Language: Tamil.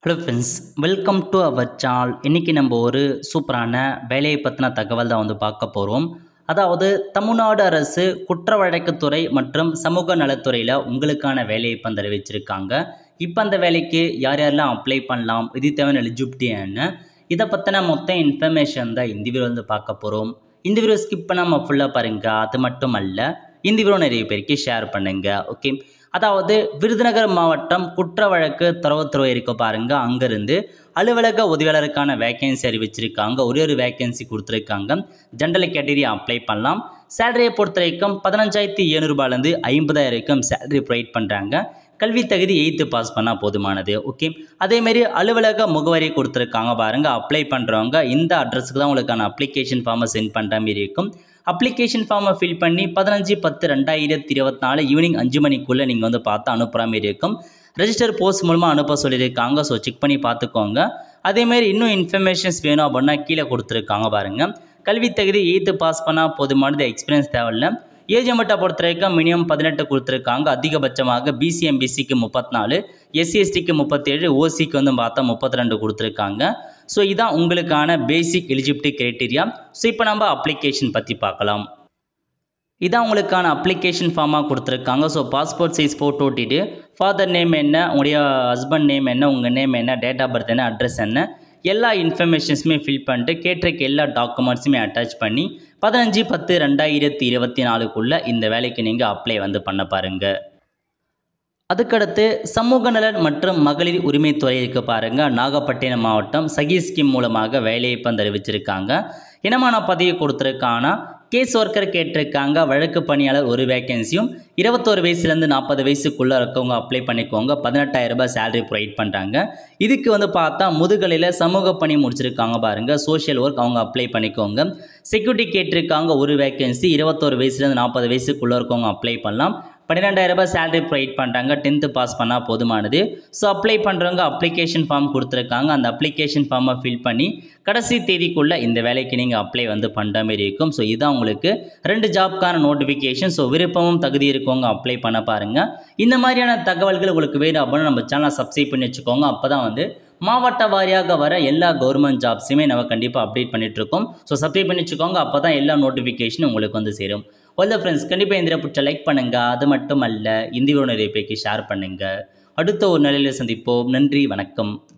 Hello friends, welcome to our channel. இன்றைக்கி நம்ம ஒரு சூப்பரான வேலையை பற்றின தகவல் தான் பார்க்க போகிறோம். அதாவது தமிழ்நாடு அரசு குற்ற வழக்குத்துறை மற்றும் சமூக நலத்துறையில் உங்களுக்கான வேலையை இப்போ தெரிவிச்சிருக்காங்க. இப்போ அந்த வேலைக்கு யார் யாரெல்லாம் அப்ளை பண்ணலாம், இது தேவையான எலிஜிபிலிட்டி என்ன, இதை பற்றின மொத்த இன்ஃபர்மேஷன் தான் இந்த வீடியோ பார்க்க போகிறோம். இந்த வீடியோ ஸ்கிப் பண்ணாமல் ஃபுல்லாக பாருங்கள். அது மட்டும் அல்ல, இந்த வீடியோ நிறைய பேருக்கு ஷேர் பண்ணுங்கள். ஓகே, அதாவது விருதுநகர் மாவட்டம் குற்ற வழக்கு தரவுத்துறை இருக்க பாருங்க, அங்கிருந்து அலுவலக உதவியாளருக்கான வேகன்சி அறிவிச்சிருக்காங்க. ஒரு வேகன்சி கொடுத்துருக்காங்க. ஜென்ரல் கேட்டகரி அப்ளை பண்ணலாம். சேலரியை பொறுத்த வரைக்கும் 15,700 ரூபாயிலேருந்து 50,000 வரைக்கும் சேலரி ப்ரொவைட் பண்ணுறாங்க. கல்வி தகுதி 8th பாஸ் பண்ணால் போதுமானது. ஓகே, அதேமாரி அலுவலக முகவரி கொடுத்துருக்காங்க பாருங்கள். அப்ளை பண்ணுறவங்க இந்த அட்ரஸுக்கு தான் உங்களுக்கான அப்ளிகேஷன் ஃபார்மை சென்ட் பண்ணுற மாதிரி இருக்கும். அப்ளிகேஷன் ஃபார்மை ஃபில் பண்ணி 15/10/2024 ஈவினிங் 5 மணிக்குள்ளே நீங்கள் பார்த்து அனுப்புகிற மாதிரி இருக்கும். ரெஜிஸ்டர் போஸ்ட் மூலமாக அனுப்ப சொல்லியிருக்காங்க. ஸோ செக் பண்ணி பார்த்துக்கோங்க. அதேமாரி இன்னும் இன்ஃபர்மேஷன்ஸ் வேணும் அப்படின்னா கீழே கொடுத்துருக்காங்க பாருங்கள். கல்வி தகுதி 8th பாஸ் பண்ணால் போதுமானது, எக்ஸ்பீரியன்ஸ் தேவையில்லை. ஏஜ் லிமிட்டை பொறுத்த வரைக்கும் மினிமம் 18 கொடுத்துருக்காங்க. அதிகபட்சமாக பிசி எம்பிசிக்கு 34, எஸ்சி எஸ்டிக்கு 37, ஓசிக்கு பார்த்தா 32 கொடுத்துருக்காங்க. ஸோ இதான் உங்களுக்கான பேசிக் எலிஜிபிலிட்டி கிரைட்டீரியா. ஸோ இப்போ நம்ம அப்ளிகேஷன் பற்றி பார்க்கலாம். இதான் உங்களுக்கான அப்ளிகேஷன் ஃபார்மாக கொடுத்துருக்காங்க. ஸோ பாஸ்போர்ட் சைஸ் ஃபோட்டோ ஓட்டிட்டு ஃபாதர் நேம் என்ன, உங்களுடைய ஹஸ்பண்ட் நேம் என்ன, உங்கள் நேம் என்ன, டேட் ஆஃப் பர்த் என்ன, அட்ரஸ் என்ன, எல்லா இன்ஃபர்மேஷன்ஸுமே ஃபில் பண்ணிட்டு கேட்டிருக்க எல்லா டாக்குமெண்ட்ஸுமே அட்டாச் பண்ணி 15/10/2024 இந்த வேலைக்கு நீங்கள் அப்ளை பண்ண பாருங்கள். அதுக்கடுத்து சமூக நலன் மற்றும் மகளிர் உரிமைத்துறை இருக்க பாருங்கள். நாகப்பட்டினம் மாவட்டம் சகி ஸ்கீம் மூலமாக வேலையை அறிவிச்சிருக்காங்க. இனமான பதவி கொடுத்துருக்கான கேஸ் ஒர்க்கர் கேட்டிருக்காங்க. வழக்கு பணியாளர் ஒரு வேகன்சியும் 21 வயசுலேருந்து 40 வயசுக்குள்ளே இருக்கவங்க அப்ளை பண்ணிக்கோங்க. 18,000 ரூபாய் சேலரி ப்ரொவைட் பண்ணுறாங்க. இதுக்கு பார்த்தா முதுகலையில் சமூக பணி முடிச்சிருக்காங்க பாருங்கள். சோஷியல் ஒர்க் அவங்க அப்ளை பண்ணிக்கோங்க. செக்யூரிட்டி கேட்டிருக்காங்க. ஒரு வேகன்சி 21 வயசுலேருந்து 40 வயசுக்குள்ளே இருக்கவங்க அப்ளை பண்ணலாம். 12,000 ரூபாய் சேலரி ப்ரொவைட் பண்ணுறாங்க. 10th பாஸ் பண்ணால் போதுமானது. ஸோ அப்ளை பண்ணுறவங்க அப்ளிகேஷன் ஃபார்ம் கொடுத்துருக்காங்க. அந்த அப்ளிகேஷன் ஃபார்மை ஃபில் பண்ணி கடைசி தேதிக்குள்ளே இந்த வேலைக்கு நீங்கள் அப்ளை பண்ணுற மாதிரி இருக்கும். ஸோ இதான் உங்களுக்கு 2 ஜாப்க்கான நோட்டிஃபிகேஷன். ஸோ விருப்பமும் தகுதி இருக்கவங்க அப்ளை பண்ண பாருங்கள். இந்த மாதிரியான தகவல்கள் உங்களுக்கு வேணும் அப்படின்னு நம்ம சேனலை சப்ஸ்கிரைப் பண்ணி வச்சுக்கோங்க. அப்போ தான் மாவட்ட வாரியாக வர எல்லா கவர்மெண்ட் ஜாப்ஸுமே நம்ம கண்டிப்பாக அப்டேட் பண்ணிகிட்ருக்கோம். ஸோ சப்ஸ்கிரைப் பண்ணி வச்சுக்கோங்க. அப்போ தான் எல்லா நோட்டிஃபிகேஷனும் உங்களுக்கு சேரும். ஒல்ல ஃப்ரெண்ட்ஸ், கண்டிப்பாக இந்த பிடிச்ச லைக் பண்ணுங்கள். அது மட்டும் அல்ல, இந்த வீடியோ நிறைய பேருக்கு ஷேர் பண்ணுங்கள். அடுத்த ஒரு நிலையில் சந்திப்போம். நன்றி, வணக்கம்.